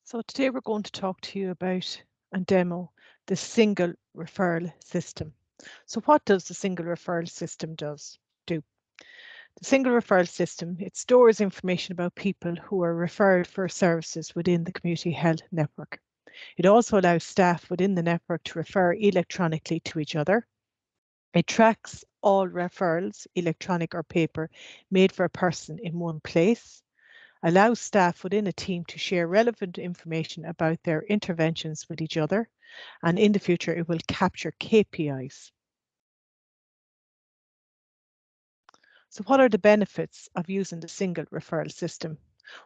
So today we're going to talk to you about and demo the Singel Referral System. So what does the Singel Referral System do? The Singel Referral System, it stores information about people who are referred for services within the community health network. It also allows staff within the network to refer electronically to each other. It tracks all referrals, electronic or paper, made for a person in one place, allows staff within a team to share relevant information about their interventions with each other, and in the future it will capture KPIs. So what are the benefits of using the Singel Referral System?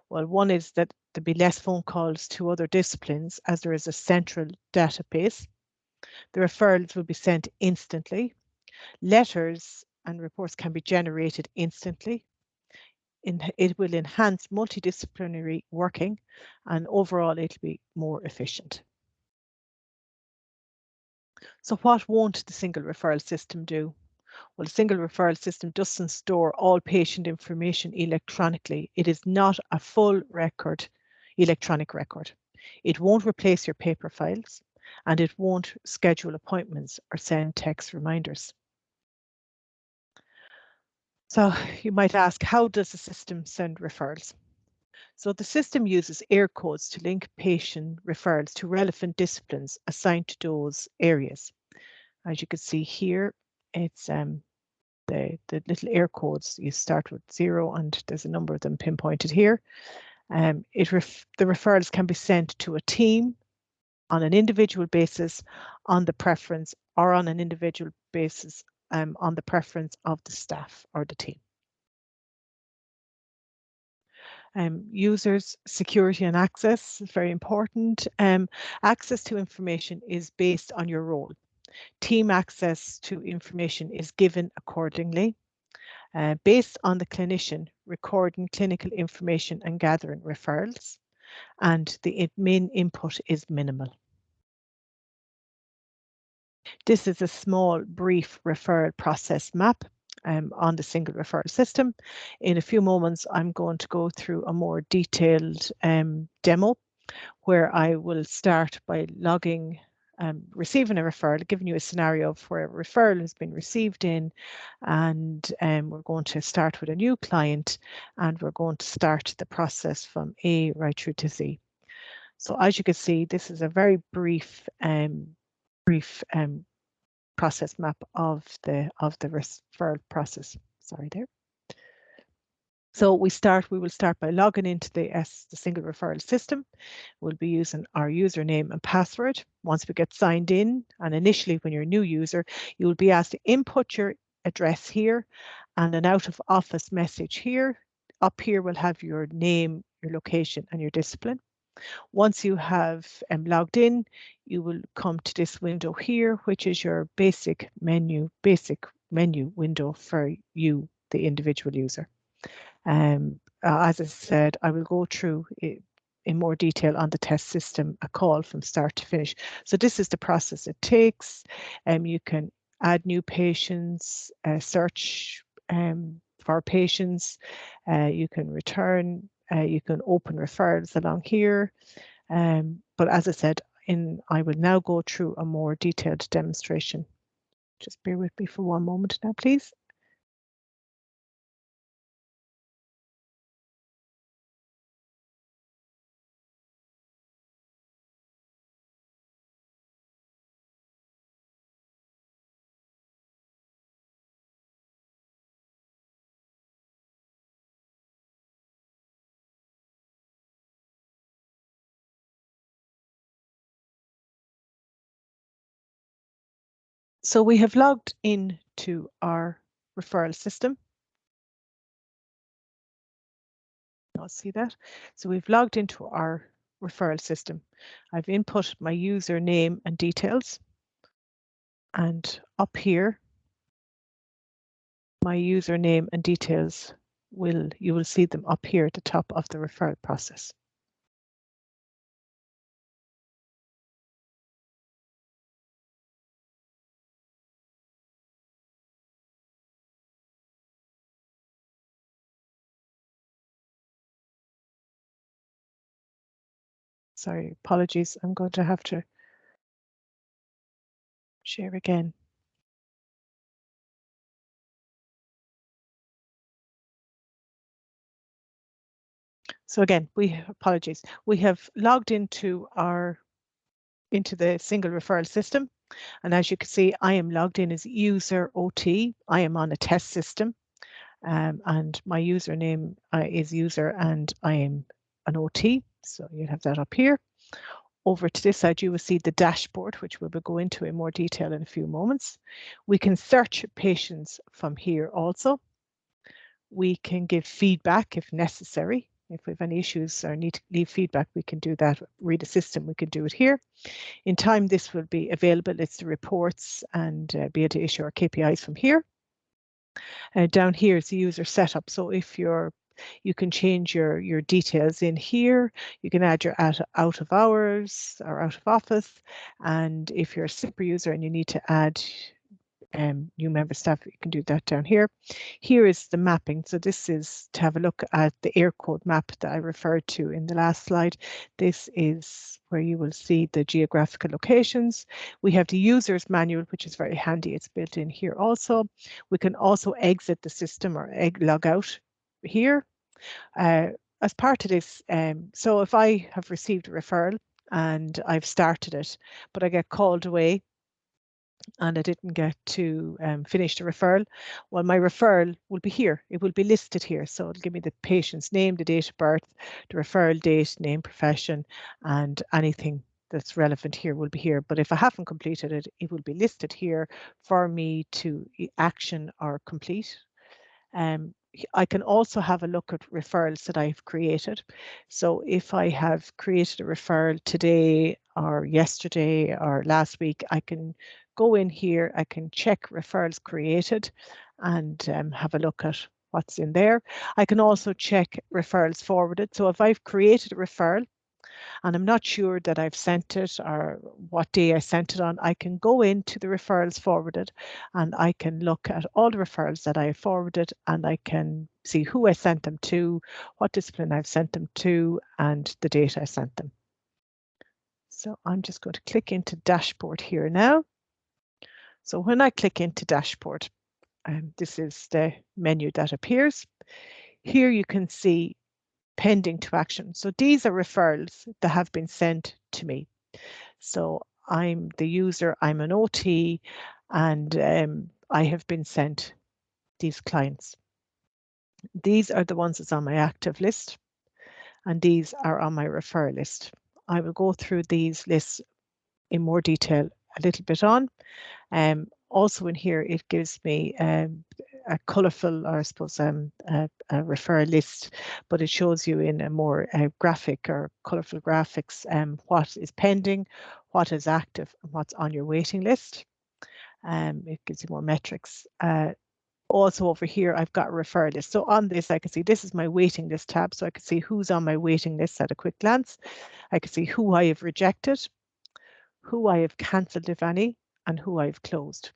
Well, one is that there'll be less phone calls to other disciplines as there is a central database. The referrals will be sent instantly. Letters and reports can be generated instantly. It will enhance multidisciplinary working, and overall it'll be more efficient. So what won't the Singel Referral System do? Well, the Singel Referral System doesn't store all patient information electronically. It is not a full record, electronic record. It won't replace your paper files, and it won't schedule appointments or send text reminders. So you might ask, how does the system send referrals? So the system uses air codes to link patient referrals to relevant disciplines assigned to those areas. As you can see here, it's the little air codes. You start with 0 and there's a number of them pinpointed here. The referrals can be sent to a team on an individual basis on the preference, or on an individual basis on the preference of the staff or the team. Users, security and access is very important. Access to information is based on your role. Team access to information is given accordingly, based on the clinician recording clinical information and gathering referrals, and the main input is minimal. This is a small, brief referral process map on the Singel Referral System. In a few moments, I'm going to go through a more detailed demo where I will start by logging, receiving a referral, giving you a scenario of where a referral has been received in, and we're going to start with a new client, and we're going to start the process from A right through to Z. So as you can see, this is a very brief process map of the referral process. Sorry there. So we will start by logging into the Singel Referral System. We'll be using our username and password. Once we get signed in, and initially when you're a new user, you will be asked to input your address here and an out of office message here. Up here we'll have your name, your location and your discipline. Once you have logged in, you will come to this window here, which is your basic menu window for you, the individual user. As I said, I will go through it in more detail on the test system, a call from start to finish. So this is the process it takes. You can add new patients, search for patients, you can return, you can open referrals along here. But as I said, I will now go through a more detailed demonstration. Just bear with me for one moment now, please. So we have logged into our referral system. I'll see that. So we've logged into our referral system. I've input my username and details. And up here, my username and details you will see them up here at the top of the referral process. Sorry, apologies. I'm going to have to share again. So again, apologies. We have logged into the Singel Referral System. And as you can see, I am logged in as user OT. I am on a test system, and my username is user, and I am an OT. So you have that up here. Over to this side, you will see the dashboard, which we will go into in more detail in a few moments. We can search patients from here also. We can give feedback if necessary. If we have any issues or need to leave feedback, we can do that. Read a system, we can do it here. In time, this will be available. It's the reports and be able to issue our KPIs from here. Down here is the user setup. So if you can change your details in here. You can add your out of hours or out of office. And if you're a super user and you need to add new member staff, you can do that down here. Here is the mapping. So this is to have a look at the air code map that I referred to in the last slide. This is where you will see the geographical locations. We have the user's manual, which is very handy. It's built in here also. We can also exit the system or log out here. As part of this, so if I have received a referral and I've started it, but I get called away and I didn't get to finish the referral, well, my referral will be here. It will be listed here. So it'll give me the patient's name, the date of birth, the referral date, name, profession, and anything that's relevant here will be here. But if I haven't completed it, it will be listed here for me to action or complete. I can also have a look at referrals that I've created. So if I have created a referral today or yesterday or last week, I can go in here, I can check referrals created and have a look at what's in there. I can also check referrals forwarded. So if I've created a referral and I'm not sure that I've sent it or what day I sent it on, I can go into the referrals forwarded and I can look at all the referrals that I have forwarded and I can see who I sent them to, what discipline I've sent them to, and the date I sent them. So I'm just going to click into dashboard here now. So when I click into dashboard, this is the menu that appears. Here you can see pending to action. So these are referrals that have been sent to me. So I'm the user, I'm an OT, and I have been sent these clients. These are the ones that's on my active list, and these are on my referral list. I will go through these lists in more detail a little bit on. Also in here, it gives me a colourful, or I suppose a referral list, but it shows you in a more graphic or colourful graphics what is pending, what is active, and what's on your waiting list. It gives you more metrics. Also over here, I've got a referral list. So on this, I can see this is my waiting list tab. So I can see who's on my waiting list at a quick glance. I can see who I have rejected, who I have cancelled, if any, and who I've closed.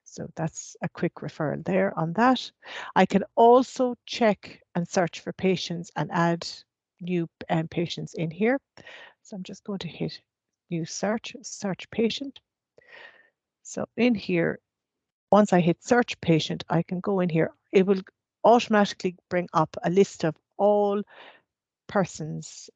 So that's a quick referral there on that. I can also check and search for patients and add new patients in here. So I'm just going to hit new search patient. So in here, once I hit search patient, I can go in here. It will automatically bring up a list of all persons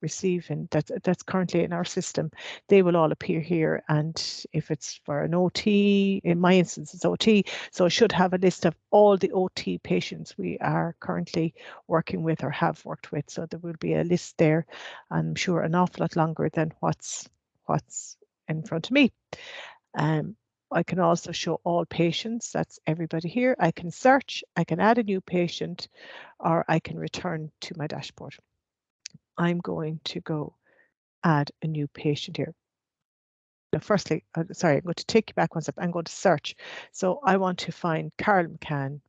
receiving that's currently in our system. They will all appear here, and if it's for an OT, in my instance it's OT, so I should have a list of all the OT patients we are currently working with or have worked with. So there will be a list there, I'm sure an awful lot longer than what's in front of me. I can also show all patients, that's everybody here. I can search, I can add a new patient, or I can return to my dashboard. I'm going to go add a new patient here. Now, firstly, sorry, I'm going to take you back one step. I'm going to search. So I want to find Carol McCann.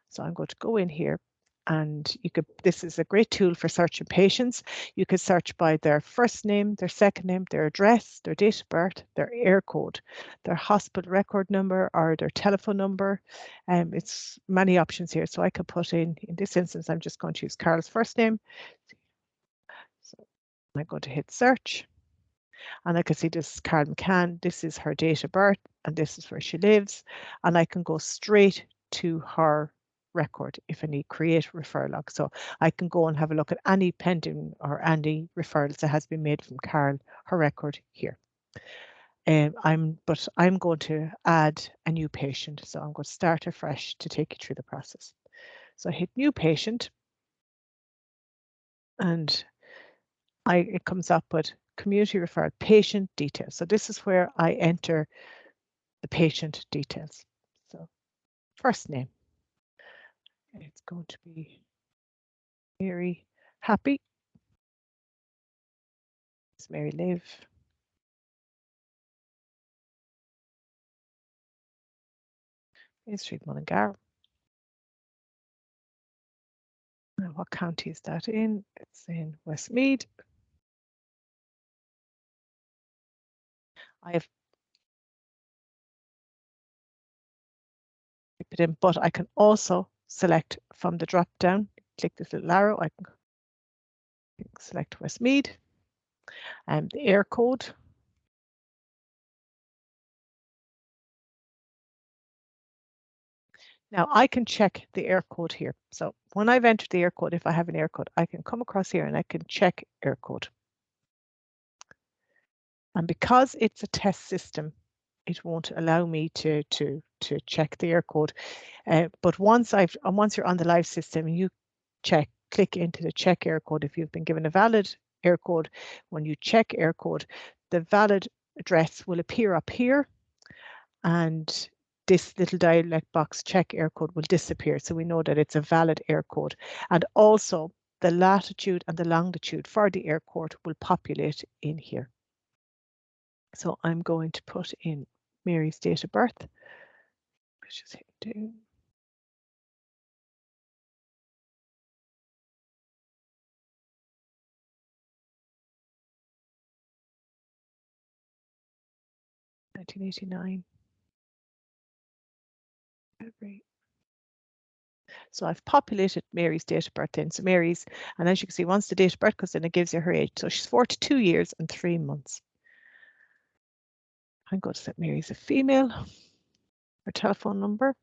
So I'm going to go in here, and this is a great tool for searching patients. You can search by their first name, their second name, their address, their date of birth, their air code, their hospital record number, or their telephone number. It's many options here. So I can put in this instance, I'm just going to use Carol's first name. So I'm going to hit search, and I can see this is Carol McCann, this is her date of birth, and this is where she lives, and I can go straight to her record if I need create referral log. So I can go and have a look at any pending or any referrals that has been made from Carol, her record here. But I'm going to add a new patient. So I'm going to start afresh to take you through the process. So I hit new patient, and it comes up with community referred patient details. So this is where I enter the patient details. So first name, it's going to be Mary Happy. It's Mary Live. In Street Mullingar. And what county is that in? It's in Westmeath. I have put it in, but I can also select from the drop down, click this little arrow, I can select Westmeath and the air code. Now I can check the air code here. So when I've entered the air code, if I have an air code, I can come across here and I can check air code. And because it's a test system, it won't allow me to check the air code. But once you're on the live system, you click into the check air code. If you've been given a valid air code, when you check air code, the valid address will appear up here, and this little dialect box check air code will disappear. So we know that it's a valid air code. And also the latitude and the longitude for the air code will populate in here. So I'm going to put in Mary's date of birth. Let's just hit do. $1989. February. So I've populated Mary's date of birth in. So Mary's, and as you can see, once the date of birth goes in, it gives you her age. So she's 42 years and 3 months. I'm going to set Mary's a female. Her telephone number.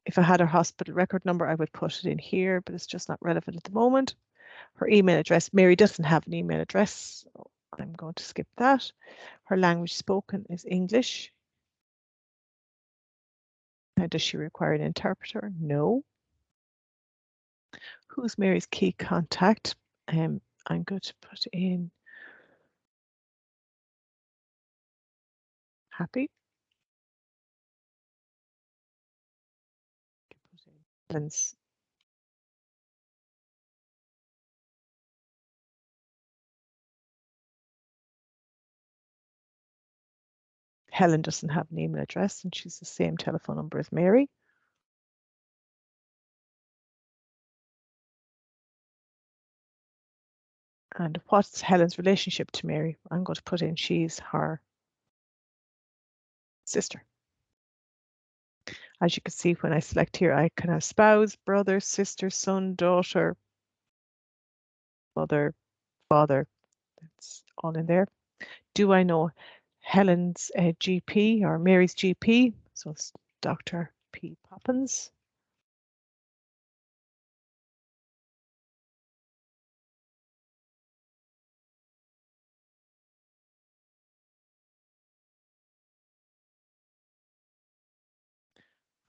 If I had her hospital record number, I would put it in here, but it's just not relevant at the moment. Her email address. Mary doesn't have an email address, so I'm going to skip that. Her language spoken is English. Now, does she require an interpreter? No. Who's Mary's key contact? I'm going to put in Happy. Helen's. Helen doesn't have an email address, and she's the same telephone number as Mary. And what's Helen's relationship to Mary? I'm going to put in she's her sister. As you can see, when I select here, I can have spouse, brother, sister, son, daughter, mother, father. That's all in there. Do I know Helen's GP or Mary's GP? So it's Dr. P. Poppins.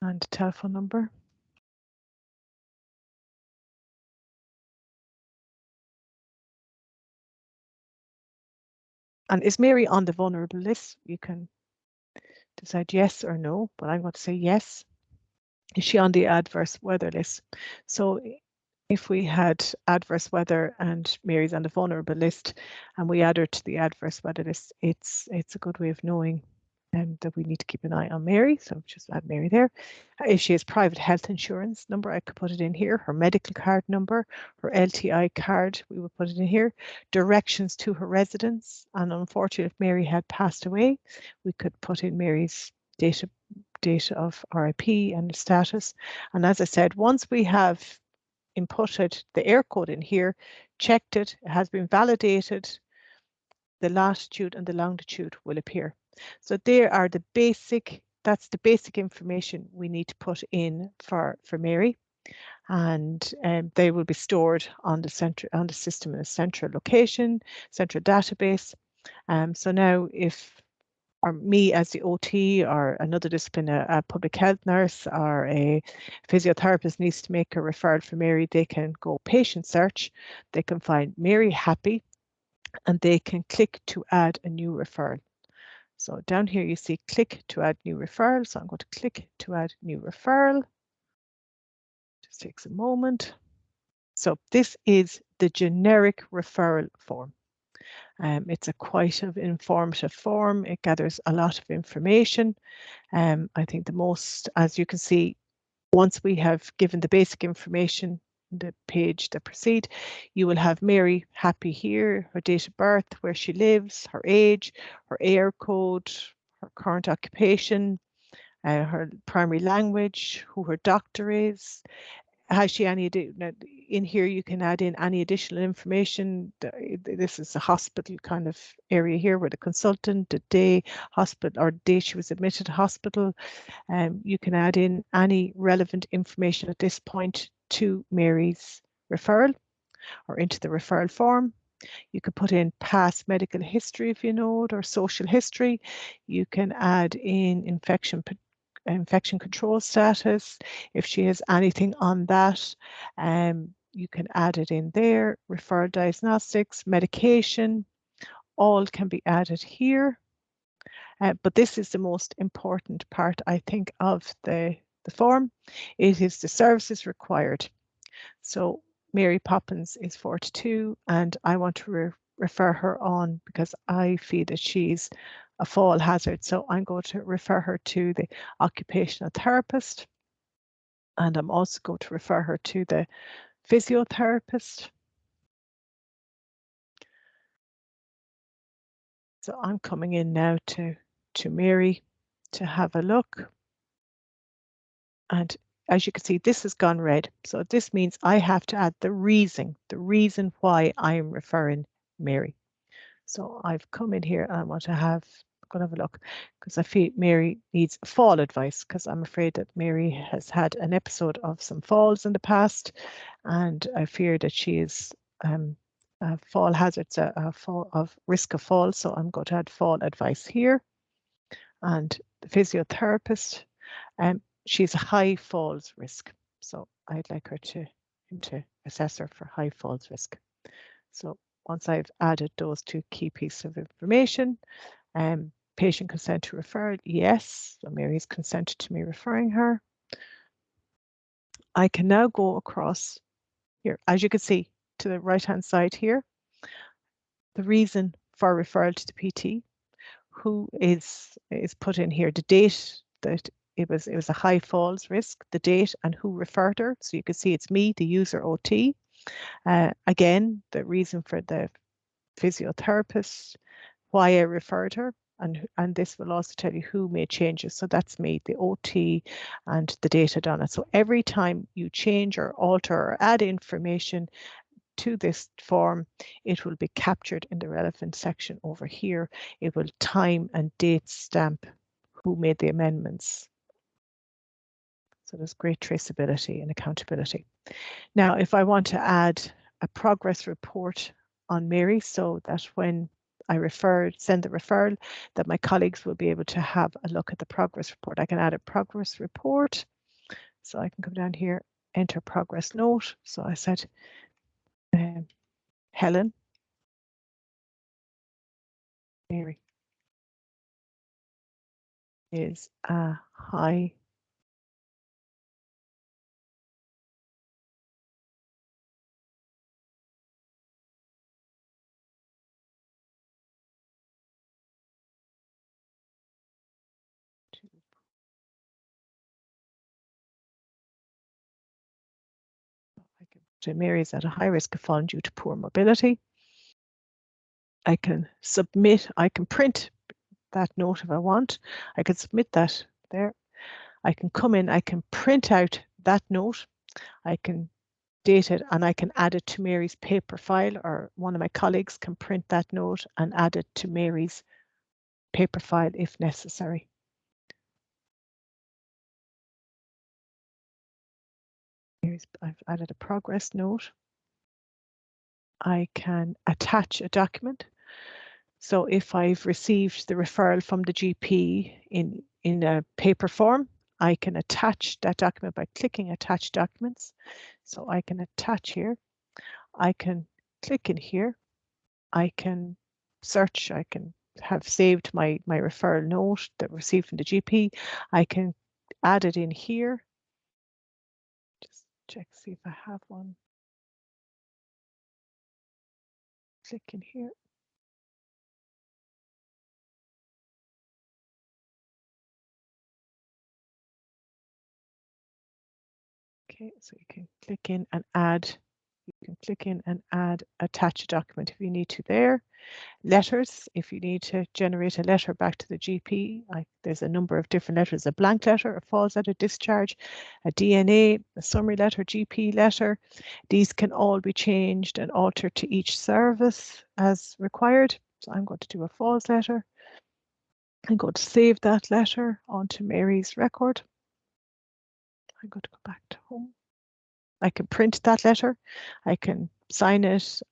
And telephone number. And is Mary on the vulnerable list? You can decide yes or no, but I'm going to say yes. Is she on the adverse weather list? So if we had adverse weather and Mary's on the vulnerable list and we add her to the adverse weather list, it's a good way of knowing that we need to keep an eye on Mary. So just add Mary there. If she has private health insurance number, I could put it in here. Her medical card number, her LTI card, we would put it in here. Directions to her residence. And unfortunately, if Mary had passed away, we could put in Mary's date of update of RIP and the status. And as I said, once we have inputted the air code in here, checked it, it has been validated, the latitude and the longitude will appear. So there are the basic, that's the basic information we need to put in for Mary. And they will be stored on the system in a central location, central database. So now if or me as the OT or another discipline, a public health nurse or a physiotherapist needs to make a referral for Mary, they can go patient search, they can find Mary Happy, and they can click to add a new referral. So down here you see click to add new referral. So I'm going to click to add new referral. Just takes a moment. So this is the generic referral form. It's a quite an informative form. It gathers a lot of information. I think the most, as you can see, once we have given the basic information, the page that proceed, you will have Mary Happy here, her date of birth, where she lives, her age, her air code, her current occupation, her primary language, who her doctor is. Has she any, in here you can add in any additional information. This is a hospital kind of area here with a consultant, the day hospital or day she was admitted to hospital. You can add in any relevant information at this point to Mary's referral or into the referral form. You can put in past medical history if you know it, or social history. You can add in infection control status if she has anything on that. You can add it in there. Referral diagnostics, medication, all can be added here. But this is the most important part, I think, of the form. It is the services required. So Mary Poppins is 42 and I want to refer her on because I feel that she's a fall hazard. So I'm going to refer her to the occupational therapist. And I'm also going to refer her to the physiotherapist. So I'm coming in now to Mary to have a look. And as you can see, this has gone red. So this means I have to add the reason why I'm referring Mary. So I've come in here and I want to have, I'm going to have a look because I feel Mary needs fall advice because I'm afraid that Mary has had an episode of some falls in the past and I fear that she is fall hazards, a fall of risk of fall. So I'm going to add fall advice here. And the physiotherapist, she's a high falls risk. So I'd like her to assess her for high falls risk. So once I've added those two key pieces of information, patient consent to refer, yes, so Mary's consented to me referring her. I can now go across here, as you can see, to the right-hand side here, the reason for referral to the PT, who is put in here, the date that it was a high falls risk, the date and who referred her. So you can see it's me, the user OT. Again, the reason for the physiotherapist, why I referred her, and this will also tell you who made changes. So that's me, the OT, and the data done it. So every time you change or alter or add information to this form, it will be captured in the relevant section over here. It will time and date stamp who made the amendments. So there's great traceability and accountability. Now, if I want to add a progress report on Mary so that when I send the referral, that my colleagues will be able to have a look at the progress report. I can add a progress report. So I can come down here, enter progress note. So I said, Helen, Mary is a high Mary is at a high risk of falling due to poor mobility. I can submit, I can print that note if I want. I can submit that there. I can come in, I can print out that note, I can date it, and I can add it to Mary's paper file, or one of my colleagues can print that note and add it to Mary's paper file if necessary. I've added a progress note. I can attach a document. So if I've received the referral from the GP in a paper form, I can attach that document by clicking Attach Documents. So I can attach here. I can click in here. I can search. I can have saved my referral note that received from the GP. I can add it in here. Just check, see if I have one. Click in here. Okay, so you can click in and add. You can click in and add, attach a document if you need to there. Letters, if you need to generate a letter back to the GP, there's a number of different letters: a blank letter, a false letter, discharge, a DNA, a summary letter, GP letter. These can all be changed and altered to each service as required. So I'm going to do a false letter. I'm going to save that letter onto Mary's record. I'm going to go back to home. I can print that letter. I can sign it.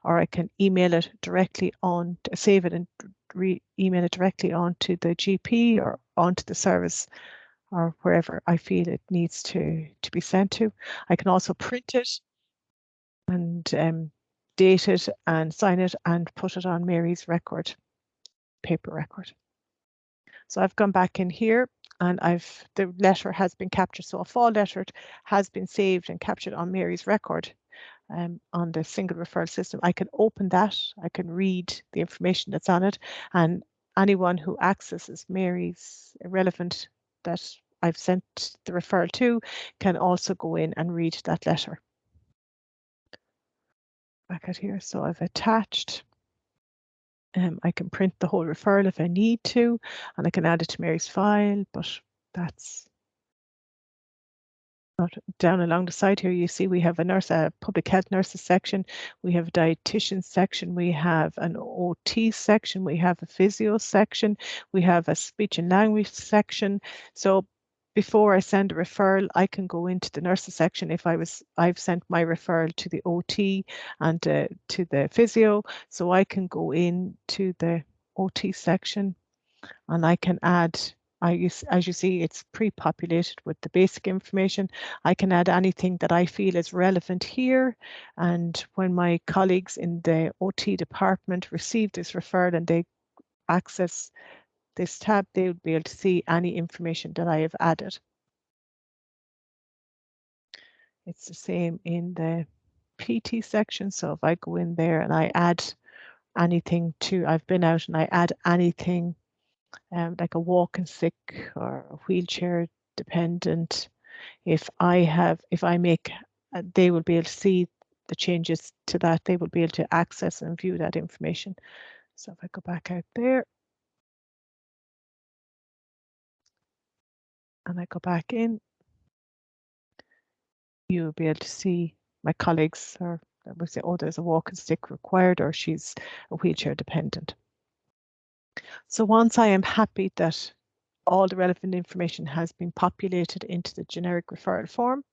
Or I can email it directly on, save it and email it directly onto the GP or onto the service or wherever I feel it needs to be sent to. I can also print it and date it and sign it and put it on Mary's record, paper record. So I've gone back in here and the letter has been captured. So a fall letter has been saved and captured on Mary's record. On the Singel Referral System. I can open that, I can read the information that's on it, and anyone who accesses Mary's relevant that I've sent the referral to can also go in and read that letter. Back out here, so I've attached. I can print the whole referral if I need to, and I can add it to Mary's file, but that's down along the side here. You see we have a public health nurses section, we have a dietitian section, we have an OT section, we have a physio section, we have a speech and language section. So before I send a referral, I can go into the nurses section if I've sent my referral to the OT and to the physio, so I can go in to the OT section and I can add, as you see, it's pre-populated with the basic information. I can add anything that I feel is relevant here. And when my colleagues in the OT department receive this referral and they access this tab, they would be able to see any information that I have added. It's the same in the PT section. So if I go in there and I add anything I've been out and I add anything like a walking stick or a wheelchair dependent. If I make, they will be able to see the changes to that. They will be able to access and view that information. So if I go back out there and I go back in, you will be able to see my colleagues, or I would say, oh, there's a walking stick required, or she's a wheelchair dependent. So once I am happy that all the relevant information has been populated into the generic referral form,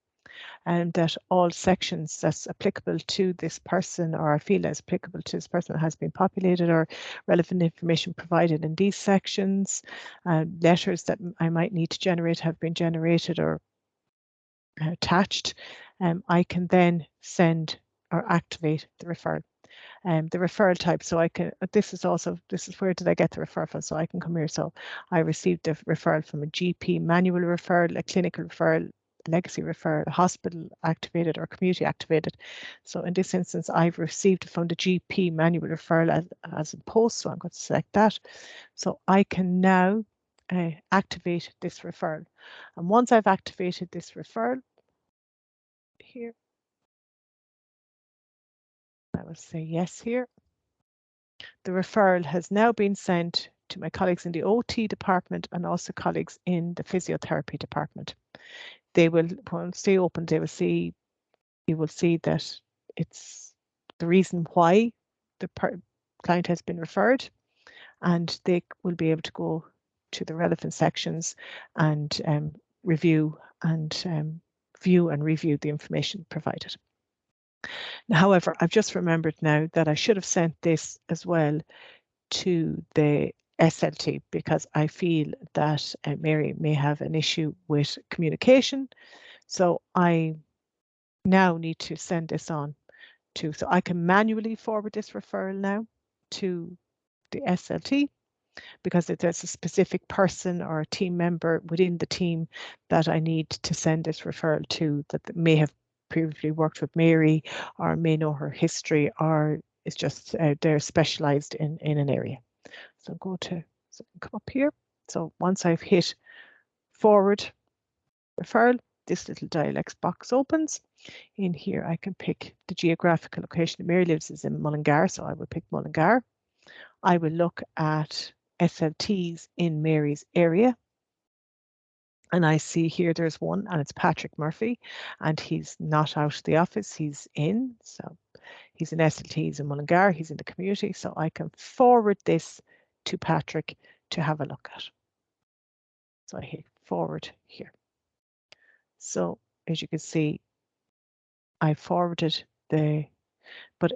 and that all sections that's applicable to this person, or I feel is applicable to this person, has been populated, or relevant information provided in these sections, letters that I might need to generate have been generated or attached, I can then send or activate the referral. The referral type, so I can, this is where did I get the referral from, so I can come here. So I received the referral from a GP manual referral, a clinical referral, a legacy referral, a hospital activated or community activated. So in this instance, I've received it from the GP manual referral as a post, so I'm going to select that. So I can now activate this referral. And once I've activated this referral, here, I will say yes here. The referral has now been sent to my colleagues in the OT department and also colleagues in the physiotherapy department. They will, once they open, they will see, you will see that it's the reason why the client has been referred, and they will be able to go to the relevant sections and review and view and review the information provided. However, I've just remembered now that I should have sent this as well to the SLT, because I feel that Mary may have an issue with communication. So I now need to send this on to, so I can manually forward this referral now to the SLT, because if there's a specific person or a team member within the team that I need to send this referral to, that may have previously worked with Mary or may know her history, or it's just they're specialized in an area. So go to, so come up here. So once I've hit forward referral, this little dialects box opens. In here, I can pick the geographical location. Mary lives is in Mullingar, so I will pick Mullingar. I will look at SLTs in Mary's area. And I see here there's one, and it's Patrick Murphy, and he's not out of the office, he's in. So he's an SLT, he's in Mullingar, he's in the community. So I can forward this to Patrick to have a look at. So I hit forward here. So as you can see, I forwarded but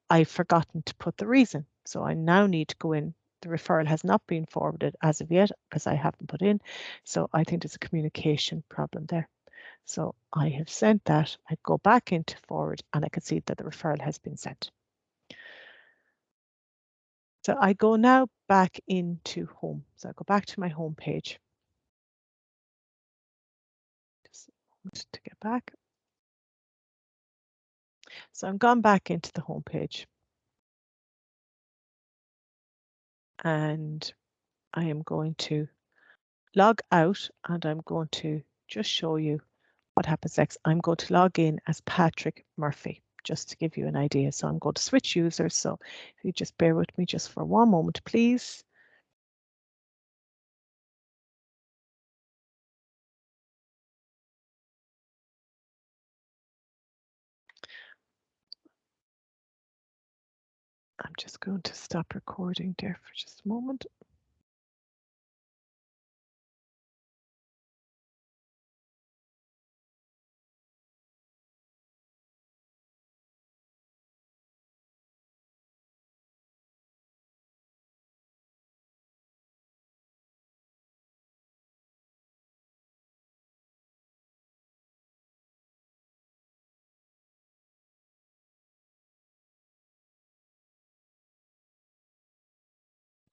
I've forgotten to put the reason. So I now need to go in. The referral has not been forwarded as of yet because I haven't put in. So I think there's a communication problem there. So I have sent that. I go back into forward and I can see that the referral has been sent. So I go now back into home. So I go back to my home page. Just a moment to get back. So I'm gone back into the home page. And I am going to log out, and I'm going to just show you what happens next. I'm going to log in as Patrick Murphy, just to give you an idea. So I'm going to switch users. So if you just bear with me just for one moment, please. I'm just going to stop recording there for just a moment.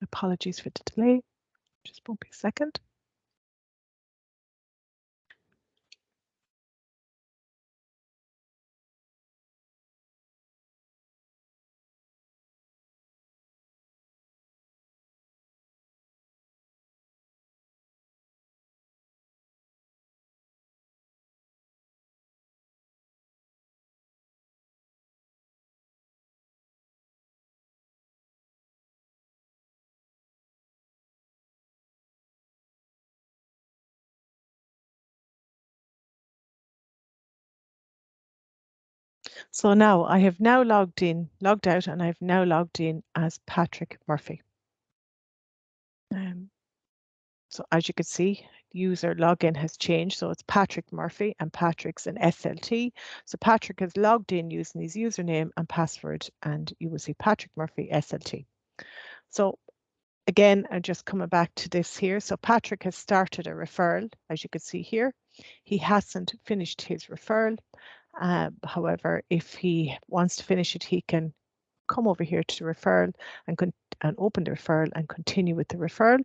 Apologies for the delay. Just won't be a second. So now I have now logged out, and I've now logged in as Patrick Murphy. So as you can see, user login has changed. So it's Patrick Murphy, and Patrick's an SLT. So Patrick has logged in using his username and password, and you will see Patrick Murphy SLT. So again, I'm just coming back to this here. So Patrick has started a referral, as you can see here. He hasn't finished his referral. However, if he wants to finish it, he can come over here to the referral and open the referral and continue with the referral.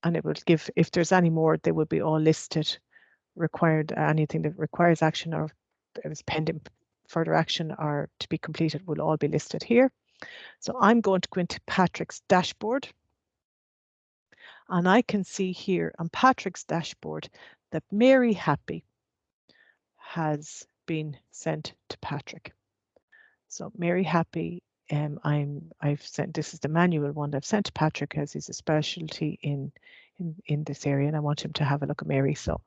And it will give, if there's any more, they will be all listed, required, anything that requires action or is pending further action or to be completed will all be listed here. So I'm going to go into Patrick's dashboard. And I can see here on Patrick's dashboard that Mary Happy has been sent to Patrick. So Mary Happy I've sent, this is the manual one I've sent to Patrick, as he's a specialty in this area, and I want him to have a look at Mary. So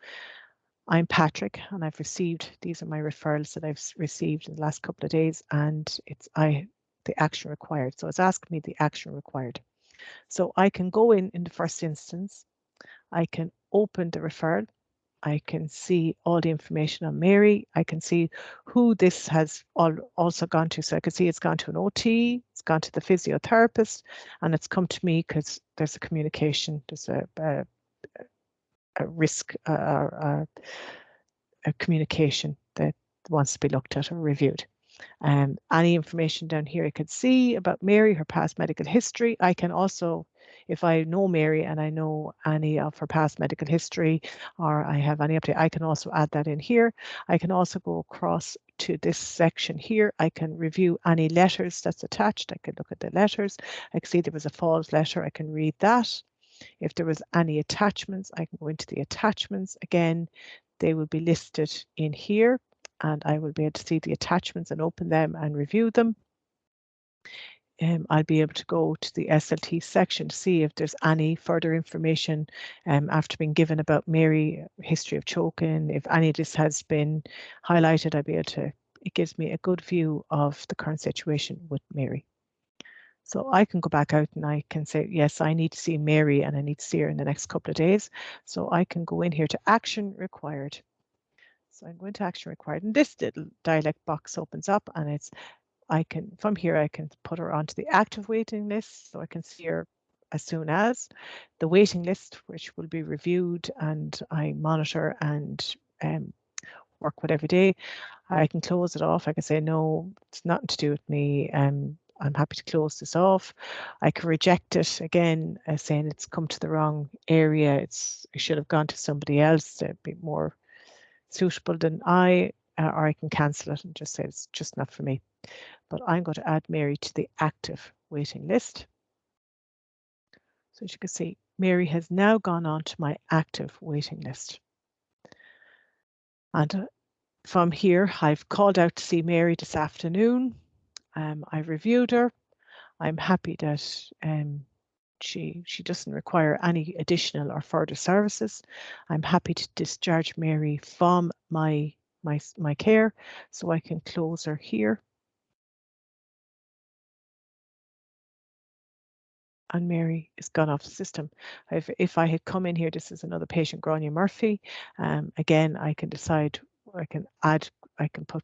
I'm Patrick, and I've received, these are my referrals that I've received in the last couple of days, and it's the action required. So it's asking me the action required. So I can go in the first instance, I can open the referral, I can see all the information on Mary. I can see who this has also gone to. So I can see it's gone to an OT, it's gone to the physiotherapist, and it's come to me because there's a communication, there's a risk, a communication that wants to be looked at or reviewed. Any information down here I could see about Mary, her past medical history. I can also, if I know Mary and I know any of her past medical history, or I have any update, I can also add that in here. I can also go across to this section here. I can review any letters that's attached. I can look at the letters. I can see there was a false letter. I can read that. If there was any attachments, I can go into the attachments. Again, they will be listed in here, and I will be able to see the attachments and open them and review them. I'll be able to go to the SLT section to see if there's any further information after being given about Mary, history of choking. If any of this has been highlighted, I'll be able to, it gives me a good view of the current situation with Mary. So I can go back out and I can say, yes, I need to see Mary and I need to see her in the next couple of days. So I can go in here to action required. So I'm going to action required, and this little dialect box opens up, and it's, I can, from here, I can put her onto the active waiting list, so I can see her as soon as the waiting list, which will be reviewed and I monitor and work with every day. I can close it off. I can say, no, it's nothing to do with me. I'm happy to close this off. I can reject it again, saying it's come to the wrong area. I should have gone to somebody else to be more suitable than or I can cancel it and just say it's just not for me. But I'm going to add Mary to the active waiting list. So as you can see, Mary has now gone on to my active waiting list. And from here, I've called out to see Mary this afternoon. I've reviewed her. I'm happy that she doesn't require any additional or further services. I'm happy to discharge Mary from my care, so I can close her here. And Mary is gone off the system. If I had come in here, this is another patient, Grania Murphy. Again, I can decide, I can put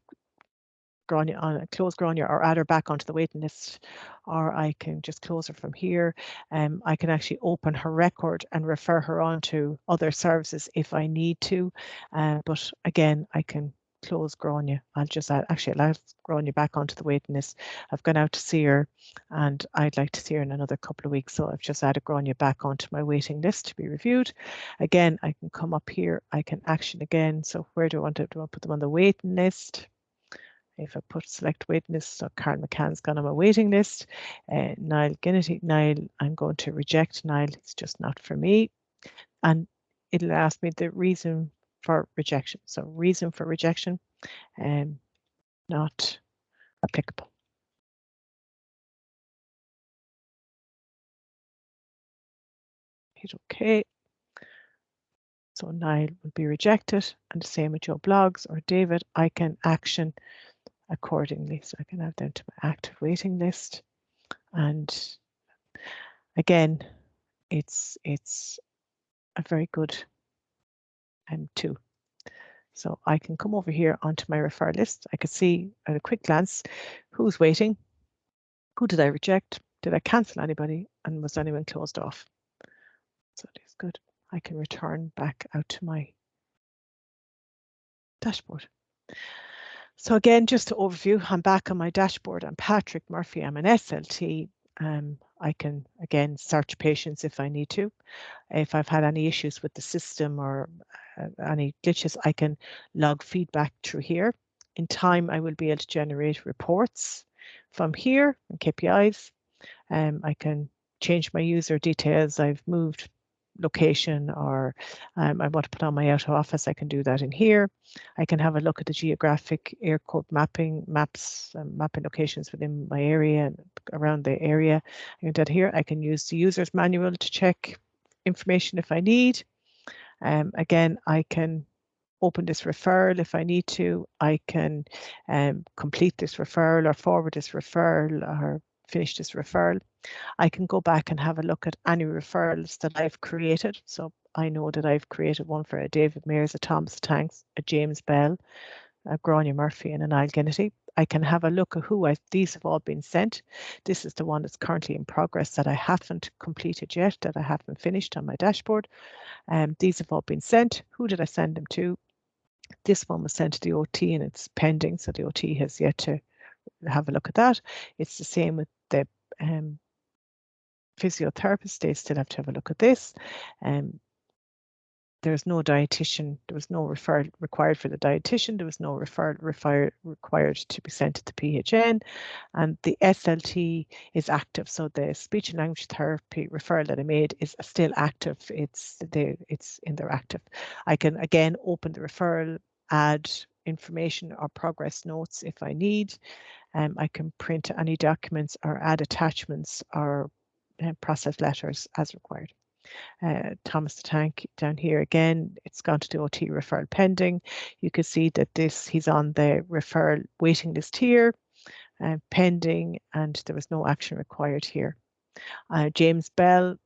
Grania on, close Grania, or add her back onto the waiting list, or I can just close her from here. I can actually open her record and refer her on to other services if I need to. But again, I can close Grania. I'll just add, actually I'll add Grania back onto the waiting list. I've gone out to see her and I'd like to see her in another couple of weeks. So I've just added Grania back onto my waiting list to be reviewed. Again, I can come up here, I can action again. So where do I want to put them on the waiting list? If I put select waiting list, so Carl McCann's gone on my waiting list. Niall Ginnity, Niall, I'm going to reject Niall, it's just not for me. And it'll ask me the reason for rejection. So reason for rejection, not applicable. Hit OK. So Niall will be rejected, and the same with Joe Bloggs or David. I can action accordingly. So I can add them to my active waiting list. And again, it's a very good tool. So I can come over here onto my refer list. I can see at a quick glance who's waiting, who did I reject, did I cancel anybody, and was anyone closed off. So it is good. I can return back out to my dashboard. So again, just to overview, I'm back on my dashboard. I'm Patrick Murphy. I'm an SLT. I can, again, search patients if I need to. If I've had any issues with the system or any glitches, I can log feedback through here. In time, I will be able to generate reports from here and KPIs. I can change my user details. I've moved location, or I want to put on my out of office, I can do that in here. I can have a look at the geographic air code mapping, mapping locations within my area and around the area. I can do that here. I can use the user's manual to check information if I need. Again, I can open this referral if I need to. I can complete this referral or forward this referral or finish this referral. I can go back and have a look at any referrals that I've created. So I know that I've created one for a David Mears, a Thomas Tanks, a James Bell, a Grania Murphy, and an Niall Ginnity. I can have a look at these have all been sent. This is the one that's currently in progress that I haven't completed yet, that I haven't finished on my dashboard. These have all been sent. Who did I send them to? This one was sent to the OT and it's pending, so the OT has yet to have a look at that. It's the same with the physiotherapist. They still have to have a look at this. There's no dietitian. There was no referral required for the dietitian. There was no referral required to be sent to the PHN, and the SLT is active. So the speech and language therapy referral that I made is still active. It's in there active. I can again open the referral, add information or progress notes if I need. I can print any documents or add attachments or process letters as required. Thomas the Tank down here again, it's gone to the OT referral pending. You can see that he's on the referral waiting list here, pending, and there was no action required here. James Bell,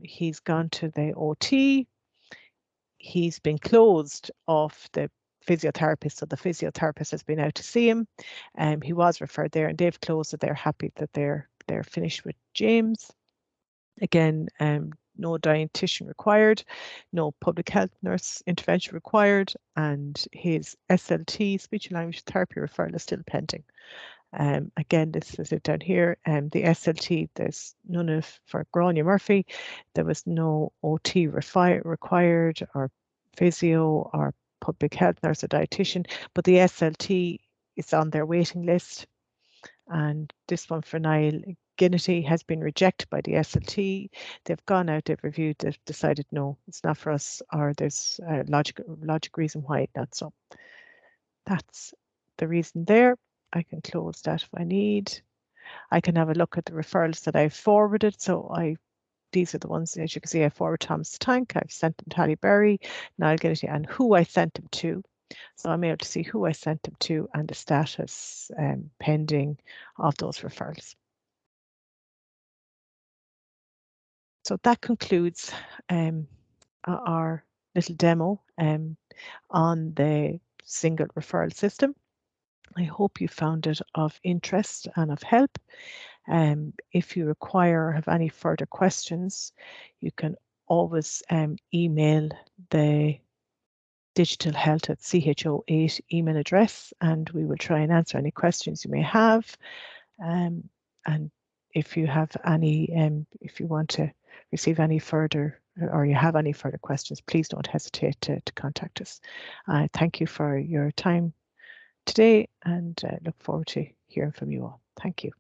he's gone to the OT. He's been closed off the physiotherapist, so the physiotherapist has been out to see him. He was referred there, and they've closed it. They're happy that they're finished with James. Again, no dietitian required, no public health nurse intervention required, and his SLT, speech and language therapy referral, is still pending. Again, this is it down here. The SLT, there's none of for Grania Murphy. There was no OT required or physio or public health nurse or dietitian, but the SLT is on their waiting list. And this one for Niall Ginnity has been rejected by the SLT. They've gone out, they've reviewed, they've decided no, it's not for us, or there's a logic reason why it's not so. That's the reason there. I can close that if I need. I can have a look at the referrals that I've forwarded. So these are the ones, as you can see, I forward Thomas Tank, I've sent them to Halle Berry, Niall Ginnity, and who I sent them to. So I'm able to see who I sent them to and the status pending of those referrals. So that concludes our little demo on the Singel Referral System. I hope you found it of interest and of help. If you require or have any further questions, you can always email the digitalhealth@cho8 email address, and we will try and answer any questions you may have. And if you have any, if you want to receive any further, or you have any further questions, please don't hesitate to contact us. Thank you for your time today, and look forward to hearing from you all. Thank you.